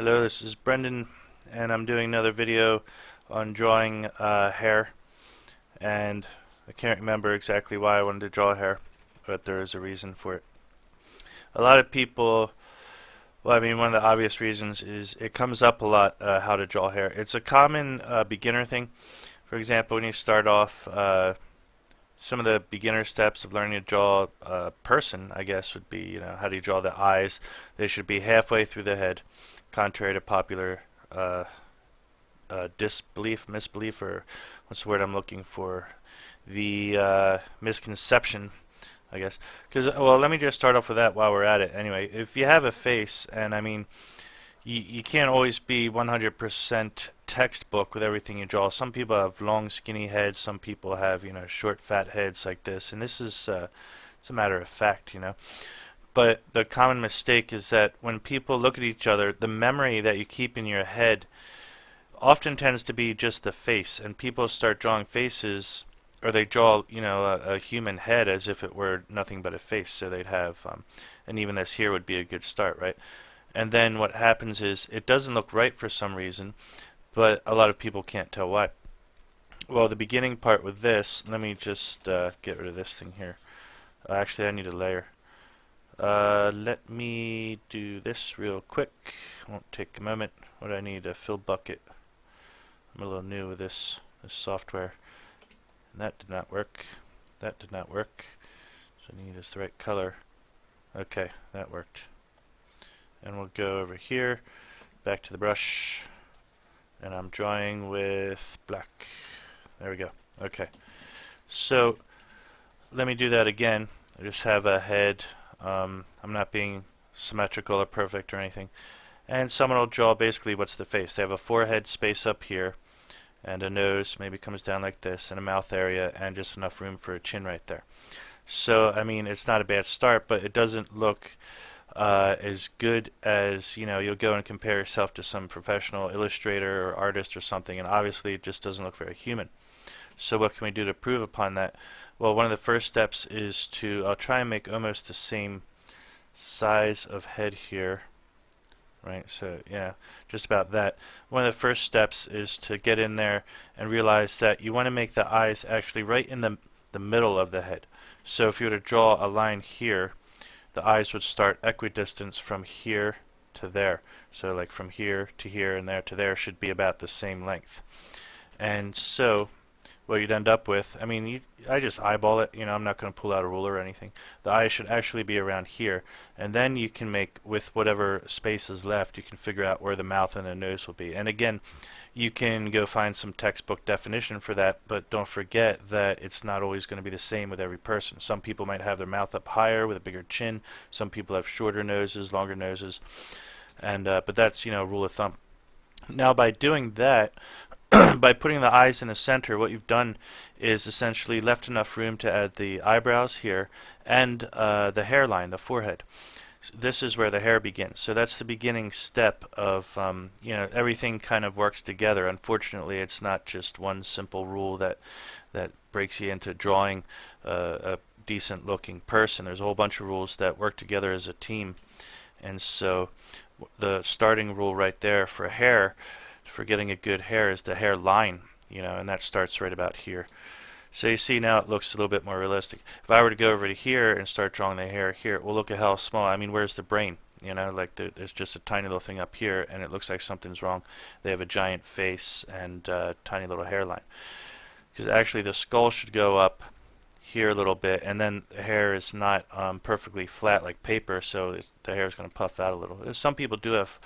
Hello, this is Brendan, and I'm doing another video on drawing hair. And I can't remember exactly why I wanted to draw hair, but there is a reason for it. A lot of people, well, I mean, one of the obvious reasons is it comes up a lot how to draw hair. It's a common beginner thing. For example, when you start off, some of the beginner steps of learning to draw a person, I guess, would be, how do you draw the eyes? They should be halfway through the head, contrary to popular misbelief, or what's the word I'm looking for? The misconception, I guess. Because, well, let me just start off with that while we're at it. Anyway, if you have a face, and I mean, you can't always be 100% textbook with everything you draw. Some people have long, skinny heads. Some people have, short, fat heads like this. And this is, it's a matter of fact. But the common mistake is that when people look at each other, the memory that you keep in your head often tends to be just the face. And people start drawing faces, or they draw, a human head as if it were nothing but a face. So they'd have, and even this here would be a good start, right? And then what happens is it doesn't look right for some reason, but a lot of people can't tell why. Well, the beginning part with this, let me just get rid of this thing here. Actually, I need a layer. Let me do this real quick. Won't take a moment. What do I need? A fill bucket. I'm a little new with this software. And that did not work. That did not work. So I need is the right color. Okay, that worked. And we'll go over here, back to the brush, and I'm drawing with black. There we go. Okay. So let me do that again. I just have a head. I'm not being symmetrical or perfect or anything. And someone will draw basically what's the face. They have a forehead space up here, and a nose maybe comes down like this, and a mouth area, and just enough room for a chin right there. So, I mean, it's not a bad start, but it doesn't look as good as, you'll go and compare yourself to some professional illustrator or artist or something, and obviously it just doesn't look very human. So what can we do to improve upon that? Well, one of the first steps is I'll try and make almost the same size of head here, right? So yeah, just about that. One of the first steps is to get in there and realize that you want to make the eyes actually right in the middle of the head. So if you were to draw a line here, the eyes would start equidistant from here to there. So like from here to here and there to there should be about the same length. And so what you'd end up with, I mean, I just eyeball it, I'm not going to pull out a ruler or anything. The eye should actually be around here. And then you can make, with whatever space is left, you can figure out where the mouth and the nose will be. And again, you can go find some textbook definition for that, but don't forget that it's not always going to be the same with every person. Some people might have their mouth up higher with a bigger chin. Some people have shorter noses, longer noses. And but that's, rule of thumb. Now by doing that, by putting the eyes in the center, what you've done is essentially left enough room to add the eyebrows here and the hairline, the forehead. This is where the hair begins. So that's the beginning step of, everything kind of works together. Unfortunately, it's not just one simple rule that breaks you into drawing a decent looking person. There's a whole bunch of rules that work together as a team. And so the starting rule right there for hair, for getting a good hair, is the hairline, and that starts right about here. So you see now it looks a little bit more realistic. If I were to go over to here and start drawing the hair here, well, look at how small. I mean, where's the brain? Like there's just a tiny little thing up here, and it looks like something's wrong. They have a giant face and tiny little hairline. Because actually the skull should go up here a little bit, and then the hair is not perfectly flat like paper, so the hair is going to puff out a little. Some people do have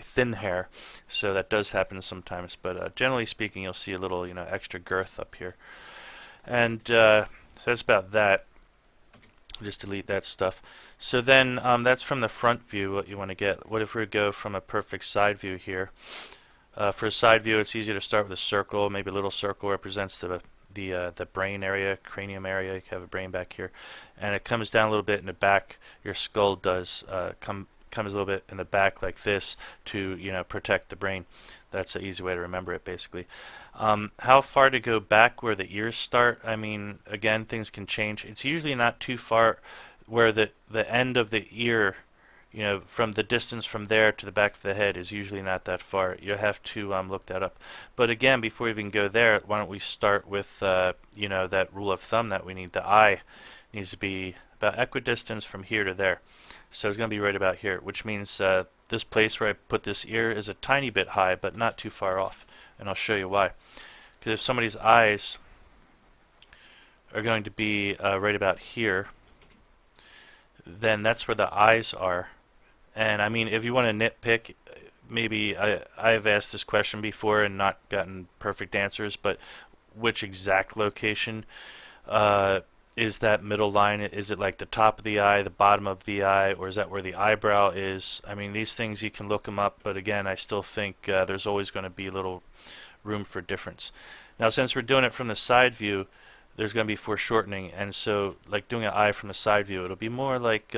thin hair, so that does happen sometimes, but generally speaking you'll see a little extra girth up here. And so that's about that. Just delete that stuff. So then that's from the front view what you want to get. What if we go from a perfect side view here? For a side view, it's easier to start with a circle. Maybe a little circle represents the brain area, cranium area. You have a brain back here, and it comes down a little bit in the back. Your skull does comes a little bit in the back like this to protect the brain. That's an easy way to remember it, basically. How far to go back where the ears start? I mean, again, things can change. It's usually not too far where the end of the ear, you know, from the distance from there to the back of the head is usually not that far. You have to look that up. But again, before we even go there, why don't we start with you know, that rule of thumb that we need. The eye needs to be about equidistance from here to there. So it's going to be right about here, which means this place where I put this ear is a tiny bit high, but not too far off. And I'll show you why. Because if somebody's eyes are going to be right about here, then that's where the eyes are. And I mean, if you want to nitpick, maybe I've asked this question before and not gotten perfect answers, but which exact location is that middle line? Is it like the top of the eye, the bottom of the eye, or is that where the eyebrow is? I mean, these things you can look them up, but again, I still think there's always going to be a little room for difference. Now, since we're doing it from the side view, there's going to be foreshortening, and so like doing an eye from the side view, it'll be more like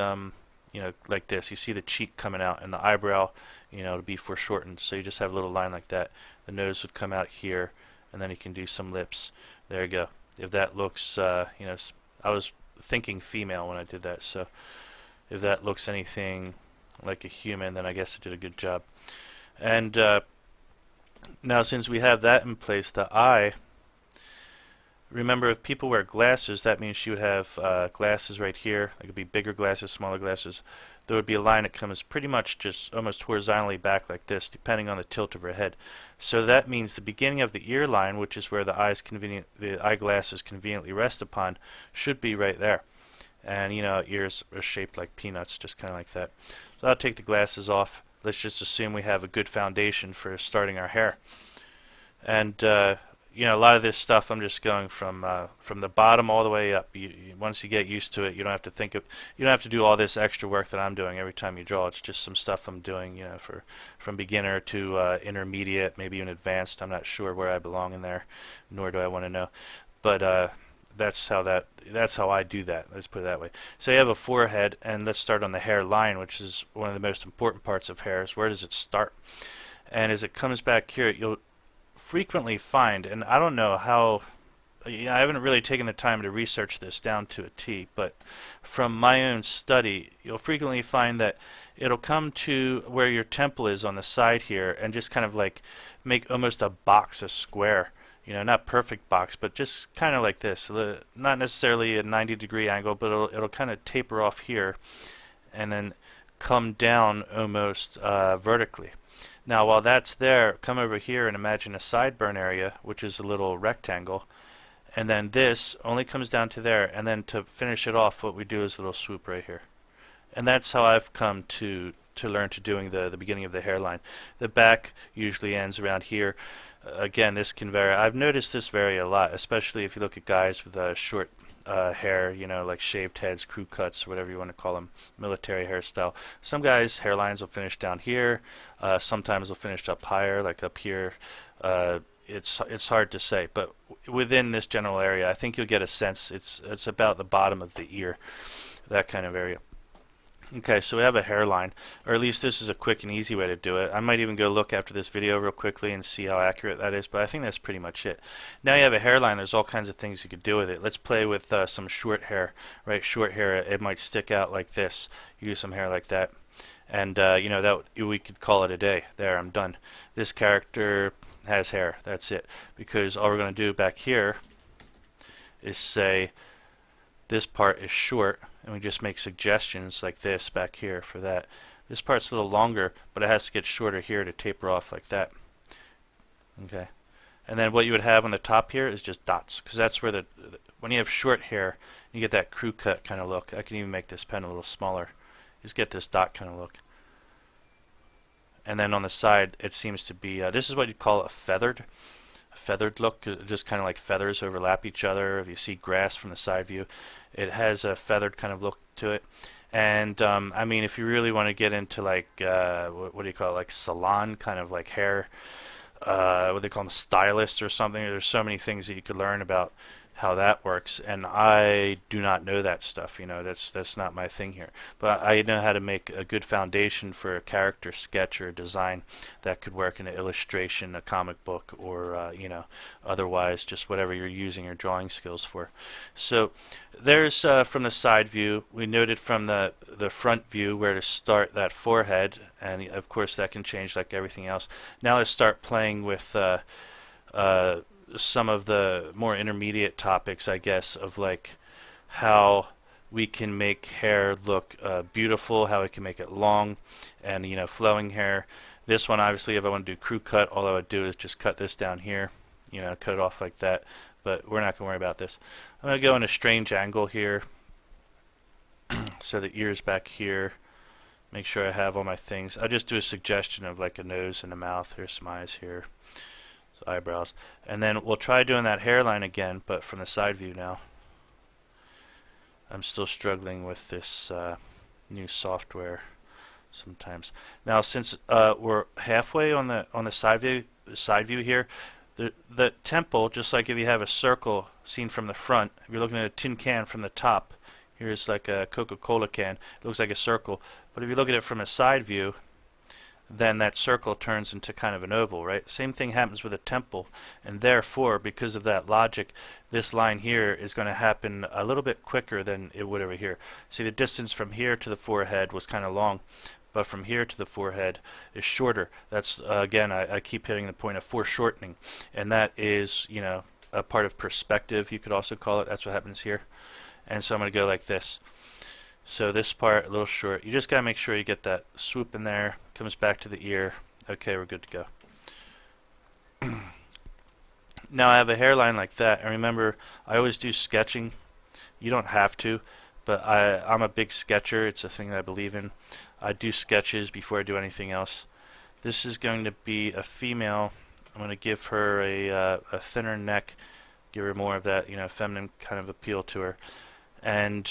you know, like this. You see the cheek coming out, and the eyebrow, you know, it'll be foreshortened. So you just have a little line like that. The nose would come out here, and then you can do some lips. There you go. If that looks, you know, I was thinking female when I did that. So if that looks anything like a human, then I guess I did a good job. And now, since we have that in place, the eye. Remember, if people wear glasses, that means she would have glasses right here. It could be bigger glasses, smaller glasses. There would be a line that comes pretty much just almost horizontally back like this, depending on the tilt of her head. So that means the beginning of the ear line, which is where the eyeglasses conveniently rest upon, should be right there. And you know, ears are shaped like peanuts, just kind of like that. So I'll take the glasses off. Let's just assume we have a good foundation for starting our hair. And you know, a lot of this stuff I'm just going from the bottom all the way up. Once you get used to it, you don't have to you don't have to do all this extra work that I'm doing every time you draw. It's just some stuff I'm doing, you know, from beginner to intermediate, maybe even advanced. I'm not sure where I belong in there, nor do I want to know. But that's how I do that. Let's put it that way. So you have a forehead, and let's start on the hairline, which is one of the most important parts of hairs. Where does it start? And as it comes back here, you'll frequently find, and I don't know how, you know, I haven't really taken the time to research this down to a T, but from my own study, you'll frequently find that it'll come to where your temple is on the side here and just kind of like make almost a box, a square, you know, not perfect box, but just kind of like this. Not necessarily a 90-degree angle, but it'll kind of taper off here and then come down almost vertically. Now, while that's there, come over here and imagine a sideburn area, which is a little rectangle, and then this only comes down to there, and then to finish it off, what we do is a little swoop right here. And that's how I've come to learn to doing the beginning of the hairline. The back usually ends around here. Again, this can vary. I've noticed this vary a lot, especially if you look at guys with short hair, you know, like shaved heads, crew cuts, whatever you want to call them, military hairstyle. Some guys' hairlines will finish down here. Sometimes they'll finish up higher, like up here. It's hard to say, but within this general area, I think you'll get a sense. It's about the bottom of the ear, that kind of area. Okay, so we have a hairline, or at least this is a quick and easy way to do it. I might even go look after this video real quickly and see how accurate that is, but I think that's pretty much it. Now you have a hairline, there's all kinds of things you could do with it. Let's play with some short hair, right? Short hair, it might stick out like this. You do some hair like that, and you know, that we could call it a day. There, I'm done. This character has hair, that's it. Because all we're going to do back here is say this part is short, and we just make suggestions like this back here for that. This part's a little longer, but it has to get shorter here to taper off like that. Okay, and then what you would have on the top here is just dots, because that's where when you have short hair, you get that crew cut kind of look. I can even make this pen a little smaller. Just get this dot kind of look. And then on the side, it seems to be this is what you'd call a feathered look, just kind of like feathers overlap each other. If you see grass from the side view, it has a feathered kind of look to it. And I mean, if you really want to get into like what do you call it, like salon kind of like hair, what they call them, stylists or something, there's so many things that you could learn about how that works, and I do not know that stuff. You know, that's not my thing here. But I know how to make a good foundation for a character sketch or design that could work in an illustration, a comic book, or you know, otherwise just whatever you're using your drawing skills for. So there's from the side view. We noted from the front view where to start that forehead, and of course that can change like everything else. Now let's start playing with uh, some of the more intermediate topics, I guess, of like how we can make hair look beautiful, how we can make it long and, you know, flowing hair. This one, obviously, if I want to do crew cut, all I would do is just cut this down here, you know, cut it off like that. But we're not going to worry about this. I'm going to go in a strange angle here, so the ear's back here. Make sure I have all my things. I'll just do a suggestion of like a nose and a mouth. Here's some eyes here. Eyebrows, and then we'll try doing that hairline again, but from the side view now. I'm still struggling with this new software sometimes. Now, since we're halfway on the side view here, the temple, just like if you have a circle seen from the front, if you're looking at a tin can from the top, here's like a Coca-Cola can. It looks like a circle, but if you look at it from a side view, then that circle turns into kind of an oval, right? Same thing happens with a temple, and therefore, because of that logic, this line here is going to happen a little bit quicker than it would over here. See, the distance from here to the forehead was kind of long, but from here to the forehead is shorter. That's, again, I keep hitting the point of foreshortening, and that is, you know, a part of perspective, you could also call it. That's what happens here. And so I'm going to go like this. So this part, a little short. You just got to make sure you get that swoop in there. Comes back to the ear. Okay, we're good to go. Now I have a hairline like that. And remember, I always do sketching. You don't have to, but I'm a big sketcher. It's a thing that I believe in. I do sketches before I do anything else. This is going to be a female. I'm going to give her a thinner neck. Give her more of that, you know, feminine kind of appeal to her. And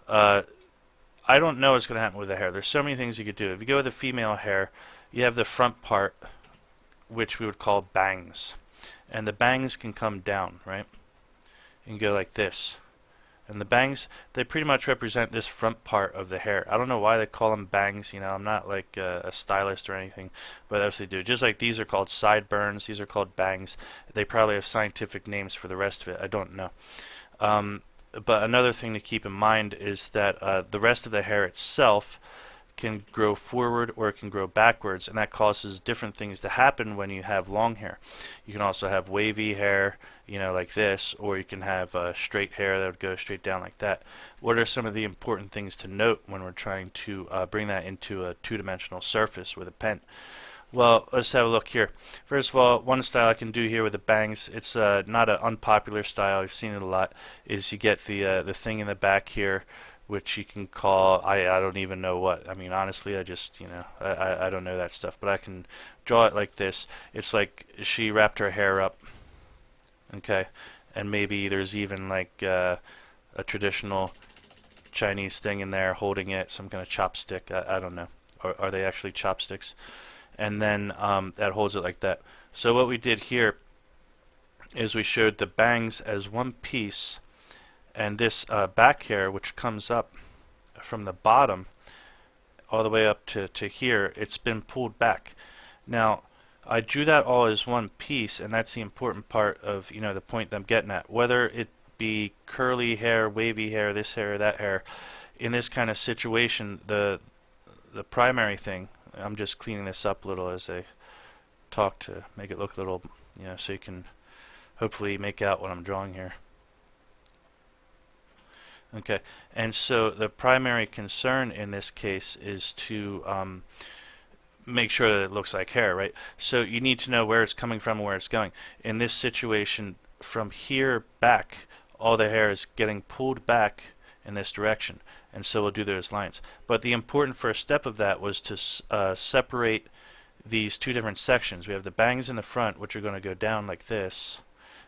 I don't know what's going to happen with the hair. There's so many things you could do. If you go with the female hair, you have the front part, which we would call bangs. And the bangs can come down, right? You can go like this. And the bangs, they pretty much represent this front part of the hair. I don't know why they call them bangs. You know, I'm not like a stylist or anything, but that's what they do. Just like these are called sideburns, these are called bangs. They probably have scientific names for the rest of it. I don't know. But another thing to keep in mind is that the rest of the hair itself can grow forward or it can grow backwards, and that causes different things to happen when you have long hair. You can also have wavy hair, you know, like this, or you can have straight hair that would go straight down like that. What are some of the important things to note when we're trying to bring that into a two-dimensional surface with a pen? Well, let's have a look here. First of all, one style I can do here with the bangs, it's not an unpopular style, I've seen it a lot, is you get the thing in the back here, which you can call, I don't even know what. I mean, honestly, I just, you know, I don't know that stuff, but I can draw it like this. It's like she wrapped her hair up, okay, and maybe there's even like a traditional Chinese thing in there holding it, some kind of chopstick, I don't know. Or are they actually chopsticks? And then that holds it like that. So what we did here is we showed the bangs as one piece, and this back hair, which comes up from the bottom all the way up to here, it's been pulled back. Now, I drew that all as one piece, and that's the important part of, you know, the point that I'm getting at. Whether it be curly hair, wavy hair, this hair, that hair, in this kind of situation, the primary thing, I'm just cleaning this up a little as I talk to make it look a little, you know, so you can hopefully make out what I'm drawing here. Okay, and so the primary concern in this case is to make sure that it looks like hair, right? So you need to know where it's coming from and where it's going. In this situation, from here back, all the hair is getting pulled back in this direction, and so we'll do those lines. But the important first step of that was to separate these two different sections. We have the bangs in the front, which are going to go down like this,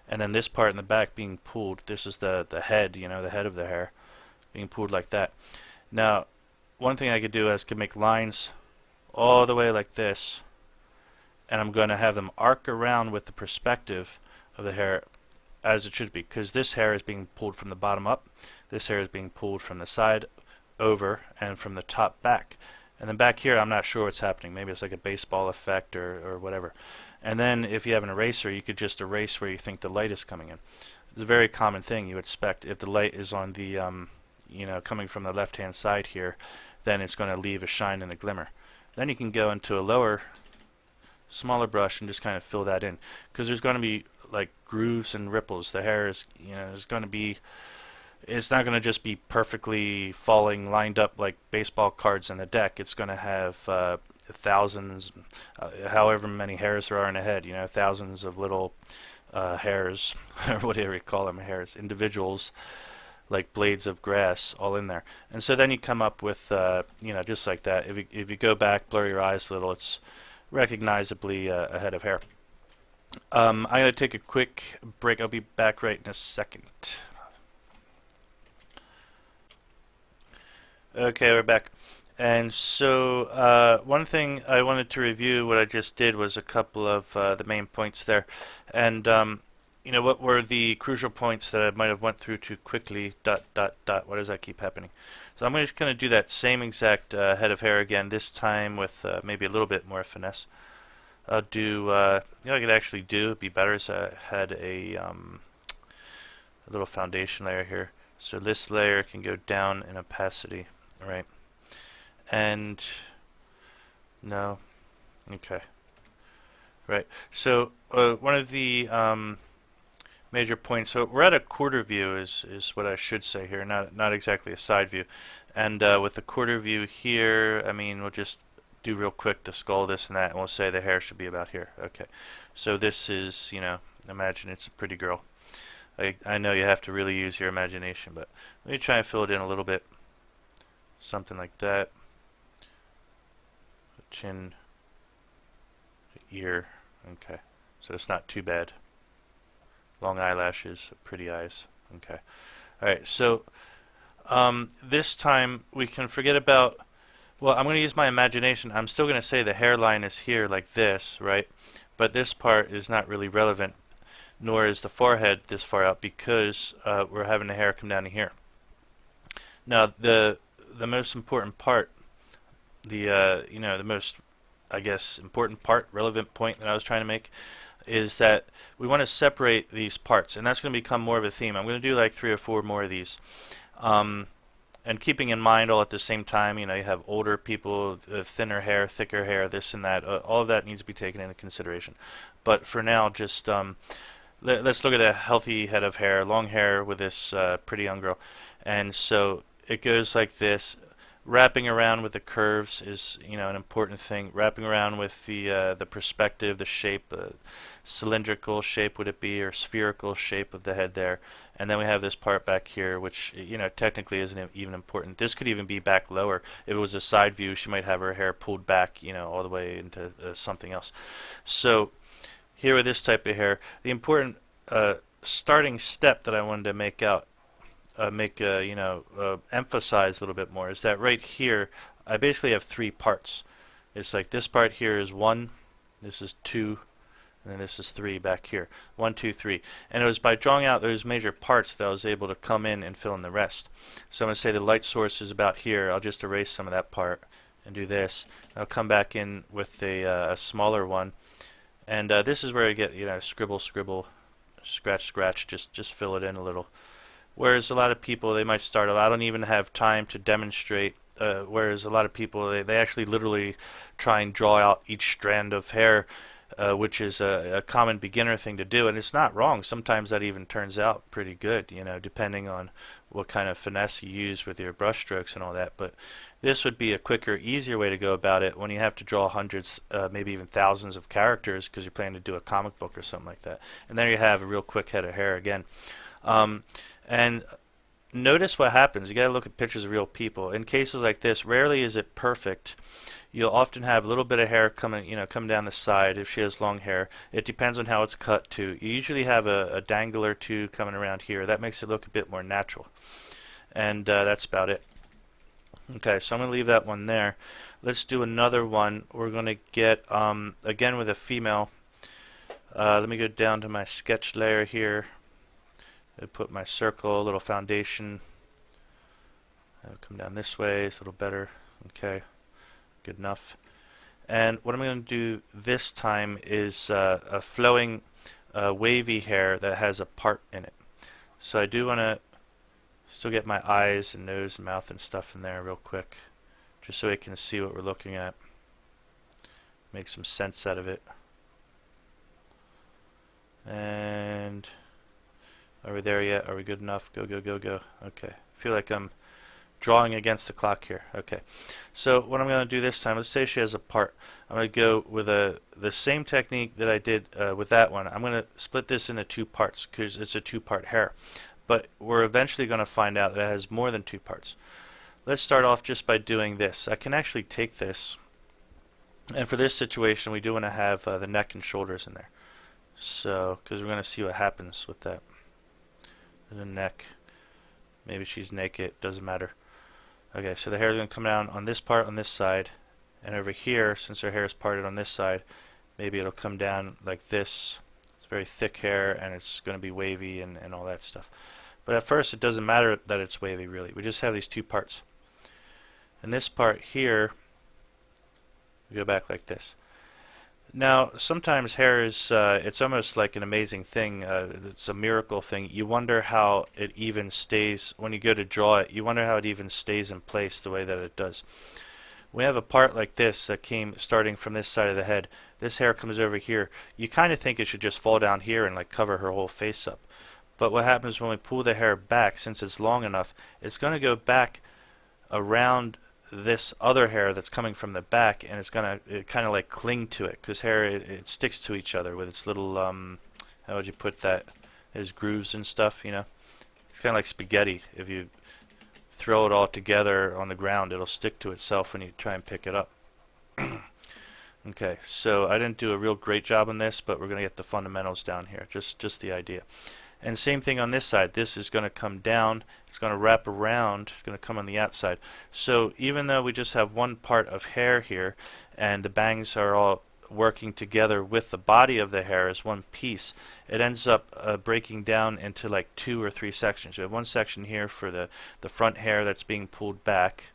and then this part in the back being pulled. This is the head, you know, the head of the hair being pulled like that. Now, one thing I could do is I could make lines all the way like this, and I'm going to have them arc around with the perspective of the hair as it should be, because this hair is being pulled from the bottom up, this hair is being pulled from the side over, and from the top back. And then back here, I'm not sure what's happening. Maybe it's like a baseball effect or whatever. And then if you have an eraser, you could just erase where you think the light is coming in. It's a very common thing you expect. If the light is on the, coming from the left-hand side here, then it's going to leave a shine and a glimmer. Then you can go into a lower, smaller brush and just kind of fill that in, because there's going to be like grooves and ripples. The hair is, is going to be, it's not going to just be perfectly falling, lined up like baseball cards in a deck. It's going to have thousands, however many hairs there are in a head, thousands of little hairs, or whatever you call them, hairs, individuals, like blades of grass, all in there. And so then you come up with, just like that. If you go back, blur your eyes a little, it's recognizably a head of hair. I'm going to take a quick break. I'll be back right in a second. Okay, we're back. And so one thing I wanted to review, what I just did, was a couple of the main points there. And what were the crucial points that I might have went through too quickly, ... Why does that keep happening? So I'm just going to do that same exact head of hair again, this time with maybe a little bit more finesse. I'll do, I could actually do, it'd be better if I had a little foundation layer here. So this layer can go down in opacity, right? And, no, okay. Right, so one of the major points, so we're at a quarter view is what I should say here, not exactly a side view. And with the quarter view here, we'll just do real quick the skull, this and that, and we'll say the hair should be about here. Okay, so this is, imagine it's a pretty girl. I know you have to really use your imagination, but let me try and fill it in a little bit. Something like that. The chin, the ear, okay. So it's not too bad. Long eyelashes, pretty eyes, okay. Alright, so this time we can forget about, well, I'm going to use my imagination. I'm still going to say the hairline is here like this, right? But this part is not really relevant, nor is the forehead this far out, because we're having the hair come down to here. Now, the most important part, the most, I guess, important part, relevant point that I was trying to make, is that we want to separate these parts, and that's going to become more of a theme. I'm going to do like 3 or 4 more of these. And keeping in mind all at the same time, you have older people, thinner hair, thicker hair, this and that. All of that needs to be taken into consideration. But for now, just let's look at a healthy head of hair, long hair with this pretty young girl. And so it goes like this. Wrapping around with the curves is, an important thing. Wrapping around with the perspective, the shape, cylindrical shape would it be, or spherical shape of the head there. And then we have this part back here, which, technically isn't even important. This could even be back lower. If it was a side view, she might have her hair pulled back, all the way into something else. So here with this type of hair, the important starting step that I wanted to make out, emphasize a little bit more, is that right here I basically have 3 parts. It's like this part here is 1, this is 2, and then this is 3 back here. 1, 2, 3. And it was by drawing out those major parts that I was able to come in and fill in the rest. So I'm going to say the light source is about here. I'll just erase some of that part and do this. I'll come back in with a smaller one, and this is where I get, scribble, scribble, scratch, scratch, just fill it in a little. Whereas a lot of people, they might start, I don't even have time to demonstrate, whereas a lot of people, they actually literally try and draw out each strand of hair, which is a common beginner thing to do, and it's not wrong. Sometimes that even turns out pretty good, depending on what kind of finesse you use with your brush strokes and all that. But this would be a quicker, easier way to go about it when you have to draw hundreds, maybe even thousands of characters because you're planning to do a comic book or something like that. And there you have a real quick head of hair again. And notice what happens. You got to look at pictures of real people. In cases like this, rarely is it perfect. You'll often have a little bit of hair coming down the side if she has long hair. It depends on how it's cut too. You usually have a dangle or two coming around here. That makes it look a bit more natural. And that's about it. Okay, so I'm going to leave that one there. Let's do another one. We're going to get, again with a female. Let me go down to my sketch layer here. I put my circle, a little foundation. I'll come down this way, it's a little better. Okay, good enough. And what I'm going to do this time is a flowing, wavy hair that has a part in it. So I do want to still get my eyes and nose and mouth and stuff in there real quick, just so we can see what we're looking at. Make some sense out of it. And are we there yet? Are we good enough? Go, go, go, go. Okay. I feel like I'm drawing against the clock here. Okay. So what I'm going to do this time, let's say she has a part. I'm going to go with the same technique that I did with that one. I'm going to split this into two parts because it's a two-part hair. But we're eventually going to find out that it has more than two parts. Let's start off just by doing this. I can actually take this, and for this situation we do want to have the neck and shoulders in there. So, because we're going to see what happens with that. The neck, maybe she's naked, doesn't matter. Okay, so the hair is going to come down on this part on this side, and over here, since her hair is parted on this side, maybe it'll come down like this. It's very thick hair, and it's going to be wavy and all that stuff. But at first, it doesn't matter that it's wavy, really. We just have these two parts. And this part here, we go back like this. Now, sometimes hair is, it's almost like an amazing thing. It's a miracle thing. You wonder how it even stays, when you go to draw it, you wonder how it even stays in place the way that it does. We have a part like this that came starting from this side of the head. This hair comes over here. You kind of think it should just fall down here and like cover her whole face up. But what happens when we pull the hair back, since it's long enough, it's going to go back around this other hair that's coming from the back, and it's gonna kind of like cling to it, because hair it sticks to each other with its little how would you put that? There's grooves and stuff, you know. It's kind of like spaghetti. If you throw it all together on the ground, it'll stick to itself when you try and pick it up. Okay, so I didn't do a real great job on this, but we're gonna get the fundamentals down here, just the idea. And same thing on this side. This is going to come down. It's going to wrap around. It's going to come on the outside. So even though we just have one part of hair here, and the bangs are all working together with the body of the hair as one piece, it ends up breaking down into like 2 or 3 sections. You have one section here for the front hair that's being pulled back,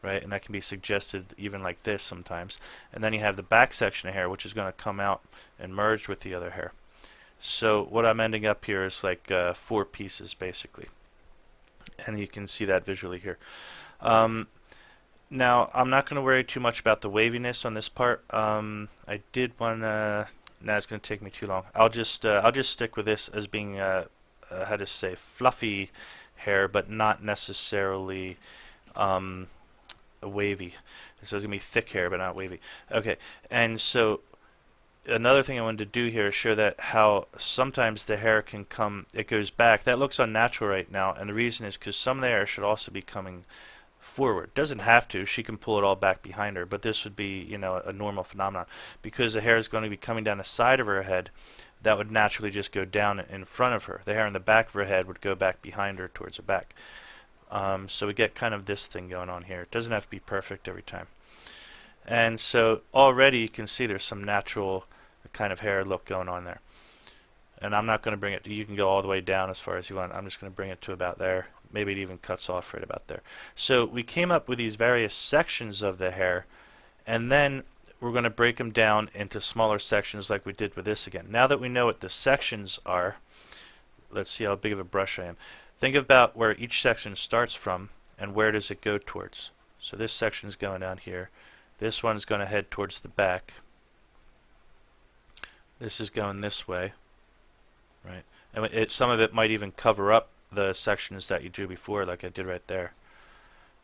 right? And that can be suggested even like this sometimes. And then you have the back section of hair, which is going to come out and merge with the other hair. So what I'm ending up here is like 4 pieces basically, and you can see that visually here. Now I'm not going to worry too much about the waviness on this part. I did want to. Now it's going to take me too long. I'll just stick with this as being how to say, fluffy hair, but not necessarily wavy. So it's going to be thick hair, but not wavy. Okay, and so another thing I wanted to do here is show that how sometimes the hair can come, it goes back. That looks unnatural right now, and the reason is because some of the hair should also be coming forward. Doesn't have to. She can pull it all back behind her, but this would be, you know, a normal phenomenon. Because the hair is going to be coming down the side of her head, that would naturally just go down in front of her. The hair in the back of her head would go back behind her towards her back. So we get kind of this thing going on here. It doesn't have to be perfect every time. And so already you can see there's some natural kind of hair look going on there. And I'm not going to bring it, you can go all the way down as far as you want. I'm just going to bring it to about there. Maybe it even cuts off right about there. So we came up with these various sections of the hair, and then we're going to break them down into smaller sections like we did with this again. Now that we know what the sections are, let's see how big of a brush I am. Think about where each section starts from and where does it go towards. So this section is going down here. This one's going to head towards the back. This is going this way, right? And some of it might even cover up the sections that you drew before, like I did right there.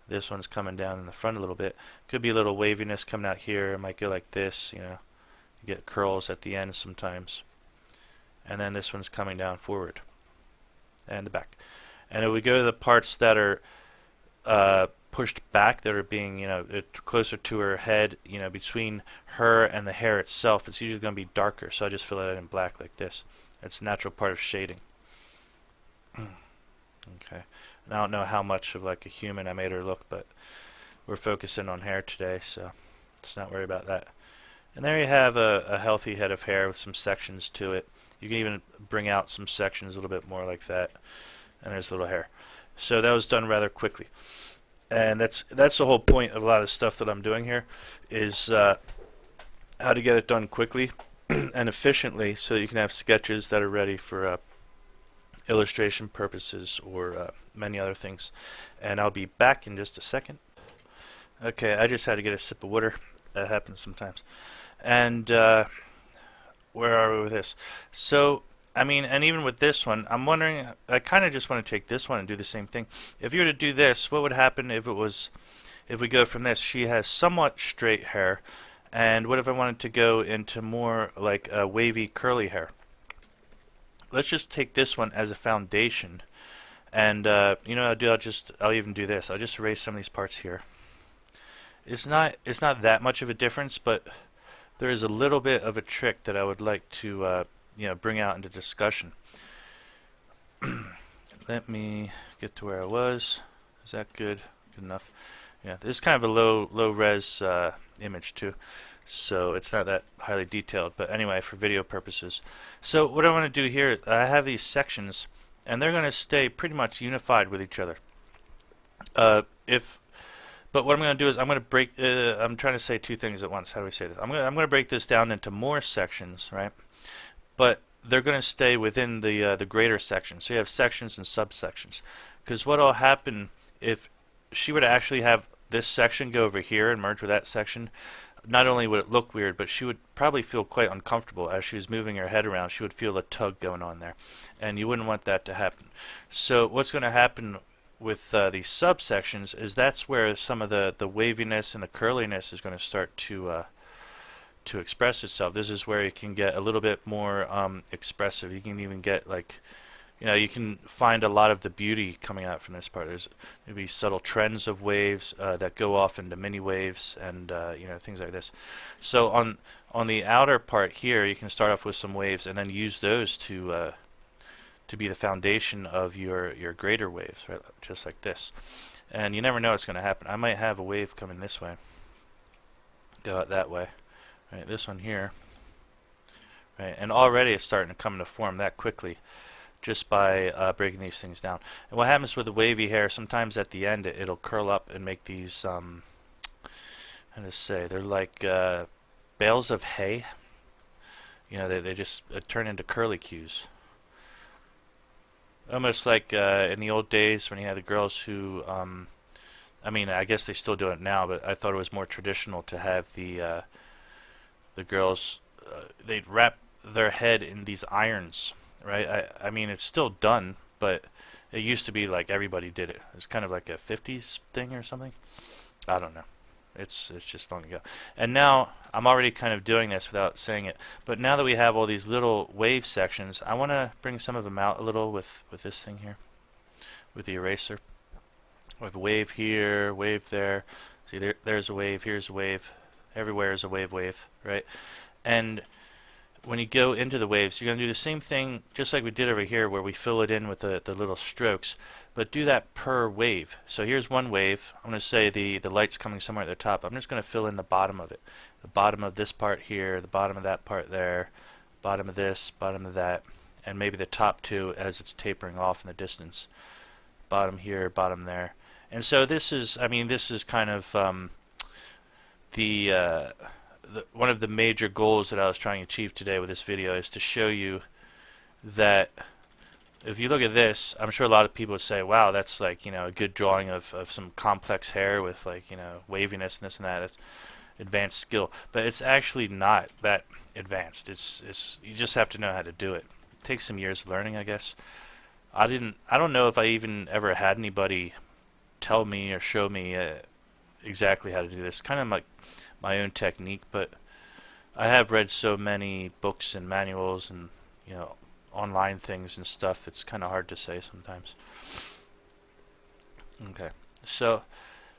This one's coming down in the front a little bit. Could be a little waviness coming out here. It might go like this, you know. You get curls at the end sometimes. And then this one's coming down forward. And the back. And if we go to the parts that are pushed back, that are being, you know, closer to her head, you know, between her and the hair itself, it's usually going to be darker. So I just fill it in black like this. It's a natural part of shading. Okay. And I don't know how much of like a human I made her look, but we're focusing on hair today, so let's not worry about that. And there you have a healthy head of hair with some sections to it. You can even bring out some sections a little bit more like that. And there's a little hair. So that was done rather quickly. And that's the whole point of a lot of the stuff that I'm doing here, is how to get it done quickly and efficiently so that you can have sketches that are ready for illustration purposes or many other things. And I'll be back in just a second. Okay, I just had to get a sip of water. That happens sometimes. And where are we with this? So, I mean, and even with this one, I'm wondering, I kind of just want to take this one and do the same thing. If you were to do this, what would happen if we go from this? She has somewhat straight hair, and what if I wanted to go into more like wavy curly hair? Let's just take this one as a foundation, and you know what I'll do? I'll even do this. I'll just erase some of these parts here. It's not that much of a difference, but there is a little bit of a trick that I would like to bring out into discussion. Let me get to where I was. Is that good? Good enough? Yeah, this is kind of a low res image too, so it's not that highly detailed. But anyway, for video purposes. So what I want to do here, I have these sections, and they're going to stay pretty much unified with each other. But what I'm going to do is I'm going to break. I'm trying to say two things at once. How do we say this? I'm going to break this down into more sections, right? But they're going to stay within the greater section. So you have sections and subsections. Because what will happen if she would actually have this section go over here and merge with that section? Not only would it look weird, but she would probably feel quite uncomfortable as she was moving her head around. She would feel a tug going on there, and you wouldn't want that to happen. So what's going to happen with these subsections is that's where some of the waviness and the curliness is going to start to express itself. This is where you can get a little bit more expressive. You can even get you can find a lot of the beauty coming out from this part. There's maybe subtle trends of waves that go off into mini waves and things like this. So on the outer part here, you can start off with some waves and then use those to be the foundation of your greater waves, right? Just like this. And you never know what's going to happen. I might have a wave coming this way, go out that way, right? This one here, right? And already it's starting to come into form that quickly, just by breaking these things down. And what happens with the wavy hair, sometimes at the end it'll curl up and make these, how to say, they're like bales of hay. They just turn into curlicues. Almost like in the old days when you had the girls who, I guess they still do it now, but I thought it was more traditional to have the girls, they'd wrap their head in these irons. Right, I mean it's still done, but it used to be like everybody did it. It's kind of like a 50s thing or something. I don't know. It's just long ago. And now I'm already kind of doing this without saying it. But now that we have all these little wave sections, I want to bring some of them out a little with this thing here, with the eraser. We have a wave here, wave there. See, there's a wave. Here's a wave. Everywhere is a wave, right? And when you go into the waves, you're going to do the same thing just like we did over here where we fill it in with the little strokes, but do that per wave. So here's one wave. I'm going to say the light's coming somewhere at the top. I'm just going to fill in the bottom of it. The bottom of this part here, the bottom of that part there, bottom of this, bottom of that, and maybe the top two as it's tapering off in the distance. Bottom here, bottom there. And so this is kind of one of the major goals that I was trying to achieve today with this video is to show you that if you look at this, I'm sure a lot of people would say, wow, that's like, a good drawing of some complex hair with waviness and this and that. It's advanced skill. But it's actually not that advanced. It's you just have to know how to do it. It takes some years of learning, I guess. I don't know if I even ever had anybody tell me or show me exactly how to do this. Kind of like my own technique, but I have read so many books and manuals and online things and stuff. It's kind of hard to say sometimes. Okay, so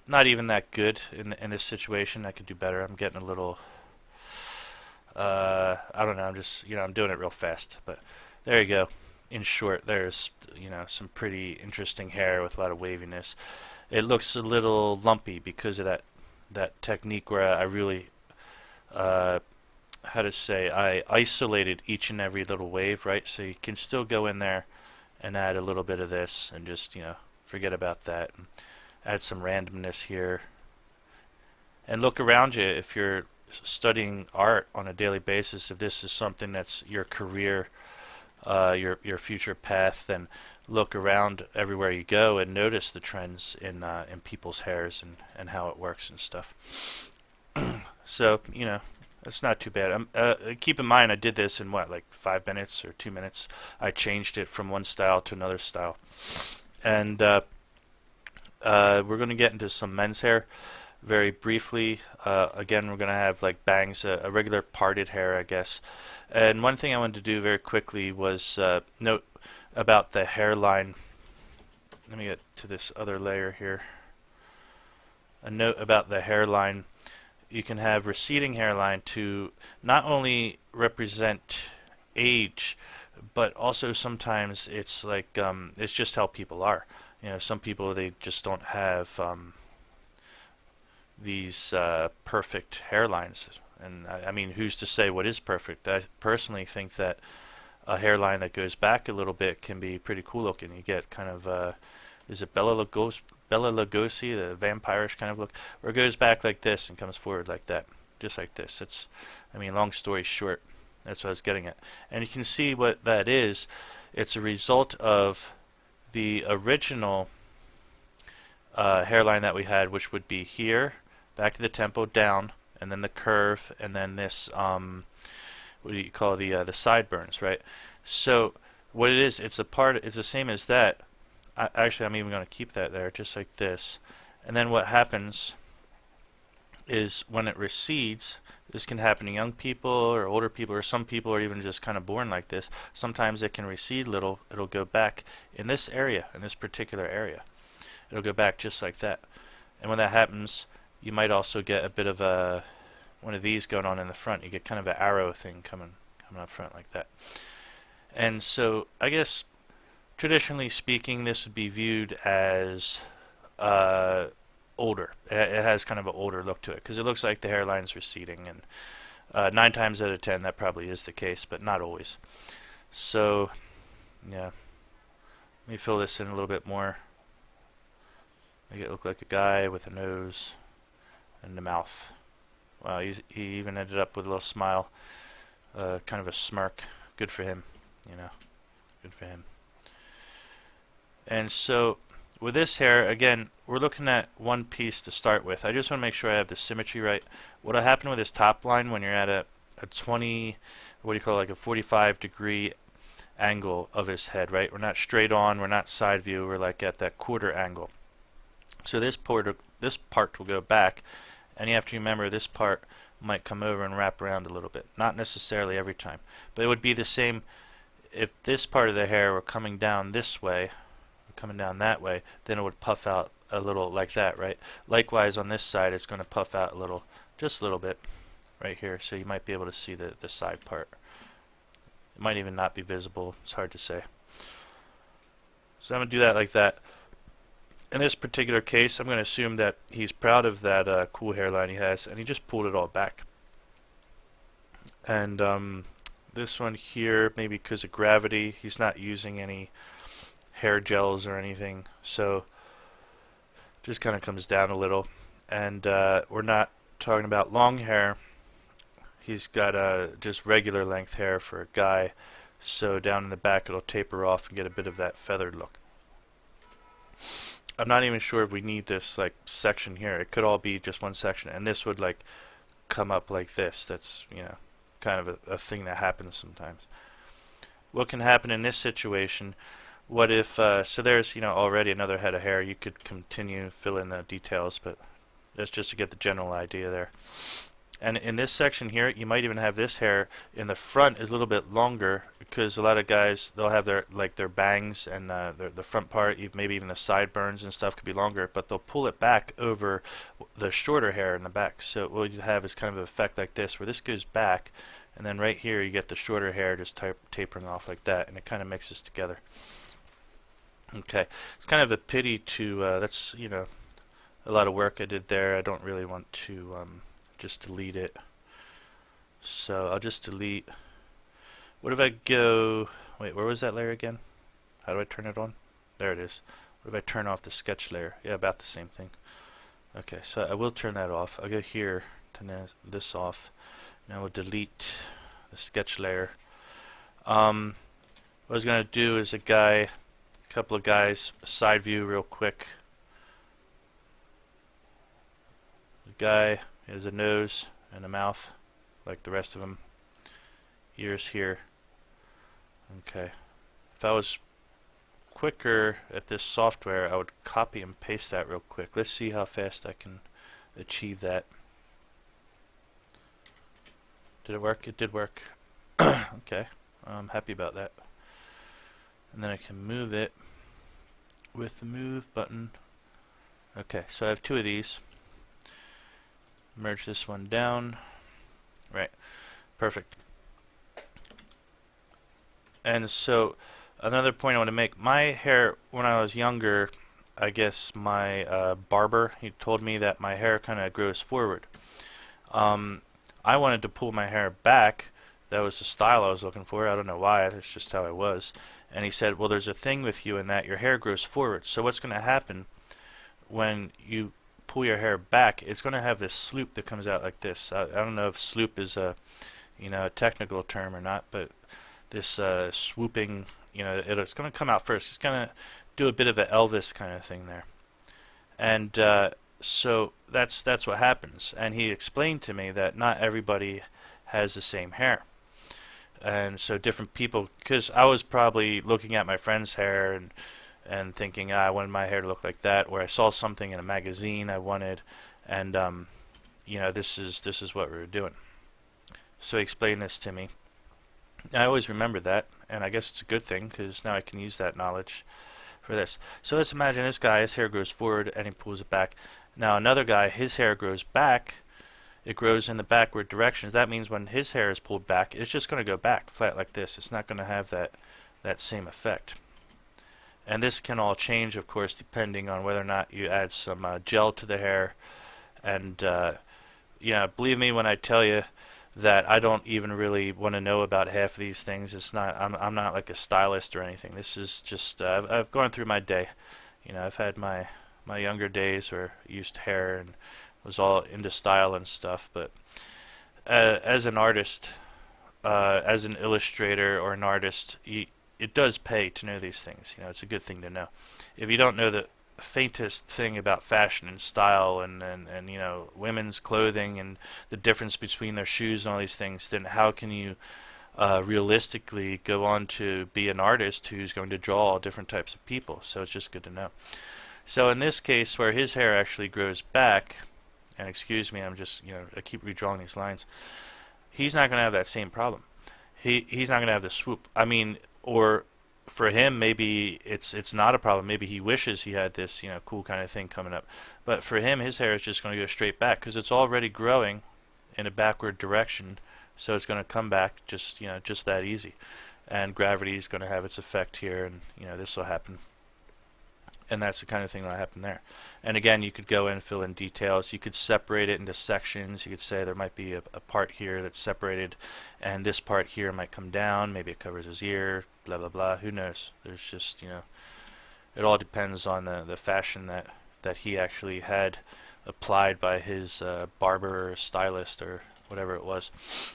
not even that good in this situation. I could do better. I'm getting a little I don't know. I'm just I'm doing it real fast, but there you go. In short, there's some pretty interesting hair with a lot of waviness. It looks a little lumpy because of that technique where I really how to say, I isolated each and every little wave, right? So you can still go in there and add a little bit of this and just, forget about that. And add some randomness here. And look around you if you're studying art on a daily basis. If this is something that's your career, your future path, then look around everywhere you go and notice the trends in people's hairs and how it works and stuff. So, it's not too bad. Keep in mind, I did this in what, like 5 minutes or 2 minutes. I changed it from one style to another style. And we're going to get into some men's hair very briefly. Again, we're going to have like bangs, a regular parted hair, I guess. And one thing I wanted to do very quickly was note about the hairline. Let me get to this other layer here. A note about the hairline. You can have receding hairline to not only represent age, but also sometimes it's like it's just how people are. Some people, they just don't have these perfect hairlines. And I mean, who's to say what is perfect? I personally think that a hairline that goes back a little bit can be pretty cool looking. You get kind of, is it Bela Lugosi, the vampirish kind of look, where it goes back like this and comes forward like that, just like this. It's, I mean, long story short, that's what I was getting at. And you can see what that is. It's a result of the original hairline that we had, which would be here, back to the tempo, down, and then the curve, and then this, what do you call the sideburns, right? So what it is, it's the same as that. Actually, I'm even going to keep that there, just like this. And then what happens is when it recedes, this can happen to young people or older people, or some people are even just kind of born like this. Sometimes it can recede little. It'll go back in this area, in this particular area. It'll go back just like that. And when that happens, you might also get a bit of one of these going on in the front. You get kind of an arrow thing coming up front like that. And so I guess traditionally speaking, this would be viewed as older. It has kind of an older look to it because it looks like the hairline's receding, and 9 times out of 10 that probably is the case, but not always. So yeah, let me fill this in a little bit more. Make it look like a guy with a nose and a mouth. Wow, he even ended up with a little smile, kind of a smirk. Good for him, good for him. And so with this hair, again, we're looking at one piece to start with. I just want to make sure I have the symmetry right. What'll happen with this top line when you're at a 20, what do you call it, like a 45-degree angle of his head, right? We're not straight on, we're not side view, we're like at that quarter angle. So this part will go back, and you have to remember this part might come over and wrap around a little bit. Not necessarily every time, but it would be the same if this part of the hair were coming down this way, or coming down that way, then it would puff out a little like that, right? Likewise on this side, it's going to puff out a little, just a little bit right here, so you might be able to see the side part. It might even not be visible, it's hard to say. So I'm going to do that like that. In this particular case, I'm going to assume that he's proud of that cool hairline he has, and he just pulled it all back. And this one here, maybe because of gravity, he's not using any hair gels or anything, so just kind of comes down a little. And we're not talking about long hair. He's got just regular length hair for a guy, so down in the back it'll taper off and get a bit of that feathered look. I'm not even sure if we need this like section here. It could all be just one section, and this would like come up like this. That's, kind of a thing that happens sometimes. What can happen in this situation? What if so there's already another head of hair. You could continue fill in the details, but that's just to get the general idea there. And in this section here, you might even have this hair in the front is a little bit longer, because a lot of guys, they'll have their bangs and the front part, maybe even the sideburns and stuff could be longer, but they'll pull it back over the shorter hair in the back. So what you have is kind of an effect like this, where this goes back, and then right here you get the shorter hair just tapering off like that, and it kind of mixes together. Okay, it's kind of a pity to, that's, a lot of work I did there. I don't really want to just delete it. So I'll just delete. What if I go, wait, where was that layer again? How do I turn it on? There it is. What if I turn off the sketch layer? Yeah, about the same thing. Okay, so I will turn that off. I'll go here, turn this off. Now we'll delete the sketch layer. What I was going to do is a couple of guys, side view real quick. The guy has a nose and a mouth like the rest of them. Ears here. Okay. If I was quicker at this software, I would copy and paste that real quick. Let's see how fast I can achieve that. Did it work? It did work. Okay. I'm happy about that. And then I can move it with the move button. Okay, so I have two of these. Merge this one down. Right. Perfect. And so another point I want to make, my hair when I was younger, I guess my barber, he told me that my hair kind of grows forward. I wanted to pull my hair back. That was the style I was looking for. I don't know why. That's just how I was. And he said, well, there's a thing with you in that your hair grows forward. So what's going to happen when you pull your hair back, it's going to have this sloop that comes out like this. I don't know if sloop is a technical term or not, but this swooping, it's going to come out first. It's going to do a bit of an Elvis kind of thing there. And so that's what happens. And he explained to me that not everybody has the same hair. And so different people, because I was probably looking at my friend's hair and thinking, I wanted my hair to look like that, or I saw something in a magazine I wanted, and this is what we were doing. So he explained this to me. I always remember that, and I guess it's a good thing because now I can use that knowledge for this. So let's imagine this guy, his hair grows forward and he pulls it back. Now another guy, his hair grows back. It grows in the backward directions. That means when his hair is pulled back, it's just going to go back flat like this. It's not going to have that same effect. And this can all change, of course, depending on whether or not you add some gel to the hair. And believe me when I tell you that I don't even really want to know about half of these things. It's not. I'm not like a stylist or anything. This is just I've gone through my day. I've had my younger days where I used hair and was all into style and stuff. But as an artist, as an illustrator or an artist, it does pay to know these things. It's a good thing to know. If you don't know the faintest thing about fashion and style and women's clothing and the difference between their shoes and all these things, then how can you realistically go on to be an artist who's going to draw all different types of people? So it's just good to know. So in this case, where his hair actually grows back, and excuse me, I'm just I keep redrawing these lines, he's not going to have that same problem. He's not going to have the swoop. I mean, or for him, maybe it's not a problem. Maybe he wishes he had this cool kind of thing coming up. But for him, his hair is just going to go straight back because it's already growing in a backward direction. So it's going to come back just that easy. And gravity is going to have its effect here, and this will happen. And that's the kind of thing that happened there. And again, you could go in and fill in details. You could separate it into sections. You could say there might be a part here that's separated, and this part here might come down. Maybe it covers his ear, blah, blah, blah. Who knows? There's just, it all depends on the fashion that he actually had applied by his barber or stylist or whatever it was.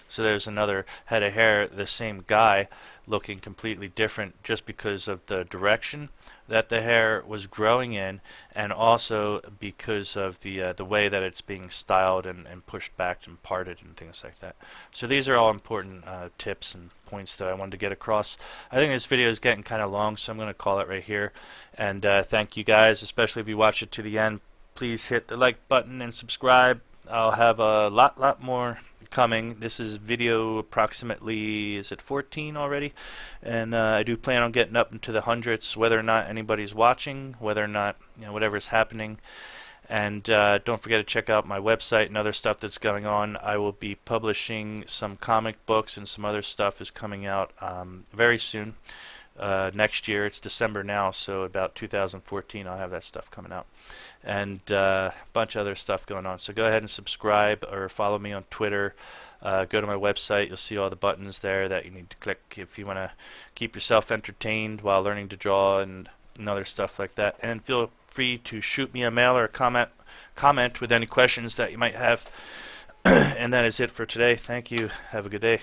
So there's another head of hair, the same guy, looking completely different just because of the direction that the hair was growing in, and also because of the way that it's being styled and pushed back and parted and things like that. So these are all important tips and points that I wanted to get across. I think this video is getting kind of long, so I'm going to call it right here. And thank you guys, especially if you watch it to the end. Please hit the like button and subscribe. I'll have a lot more coming. This is video approximately, is it 14 already? And I do plan on getting up into the hundreds, whether or not anybody's watching, whether or not, whatever's happening. And don't forget to check out my website and other stuff that's going on. I will be publishing some comic books, and some other stuff is coming out very soon. next year. It's December now, so about 2014 I'll have that stuff coming out, and a bunch of other stuff going on. So go ahead and subscribe or follow me on Twitter. Go to my website. You'll see all the buttons there that you need to click if you want to keep yourself entertained while learning to draw and other stuff like that. And feel free to shoot me a mail or a comment with any questions that you might have. And that is it for today. Thank you. Have a good day.